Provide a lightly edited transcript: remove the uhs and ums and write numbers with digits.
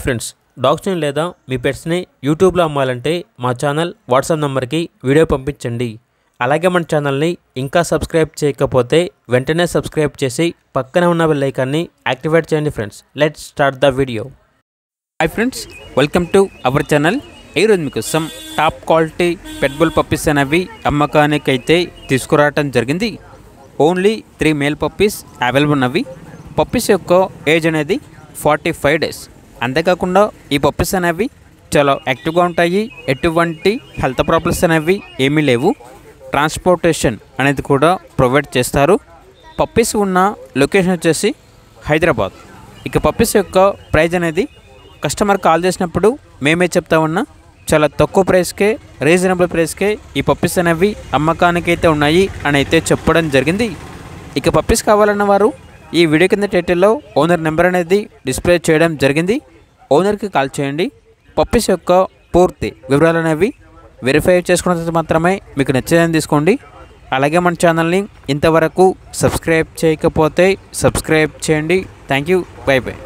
Friends, డాగ్స్ని లేదా మీ పెట్స్ని యూట్యూబ్లో అమ్మాలంటే మా ఛానల్ వాట్సాప్ నెంబర్కి వీడియో పంపించండి. అలాగే మన ఛానల్ని ఇంకా సబ్స్క్రైబ్ చేయకపోతే వెంటనే సబ్స్క్రైబ్ చేసి పక్కనే ఉన్న బెల్ ఐకాన్ని యాక్టివేట్ చేయండి. Friends, let's start the video. Hi friends, welcome to our channel. ఈరోజు మీకోసం టాప్ క్వాలిటీ పెట్ బుల్ పప్పీస్ అనేవి అమ్మకానికి అయితే తీసుకురావటం జరిగింది. ఓన్లీ 3 మేల్ పప్పీస్ అవైలబుల్ ఉన్నవి. పప్పీస్ యొక్క ఏజ్ అనేది 45 డేస్. అంతేకాకుండా ఈ పప్పీస్ అనేవి చాలా యాక్టివ్గా ఉంటాయి. ఎటువంటి హెల్త్ ప్రాబ్లమ్స్ అనేవి ఏమీ లేవు. ట్రాన్స్పోర్టేషన్ అనేది కూడా ప్రొవైడ్ చేస్తారు. పప్పీస్ ఉన్న లొకేషన్ వచ్చేసి హైదరాబాద్. ఇక పప్పీస్ యొక్క ప్రైస్ అనేది కస్టమర్ కాల్ చేసినప్పుడు మేమే చెప్తా ఉన్నా చాలా తక్కువ ప్రైస్కే, రీజనబుల్ ప్రైస్కే ఈ పప్పీస్ అనేవి అమ్మకానికి అయితే ఉన్నాయి అని అయితే చెప్పడం జరిగింది. ఇక పప్పీస్ కావాలన్న వారు ఈ వీడియో కింద టైటిల్లో ఓనర్ నెంబర్ అనేది డిస్ప్లే చేయడం జరిగింది. ఓనర్కి కాల్ చేయండి. పప్పీస్ యొక్క పూర్తి వివరాలు అనేవి వెరిఫై చేసుకున్న తర్వాత మాత్రమే మీకు నచ్చేదని తీసుకోండి. అలాగే మన ఛానల్ని ఇంతవరకు సబ్స్క్రైబ్ చేయకపోతే సబ్స్క్రైబ్ చేయండి. Thank you. By by.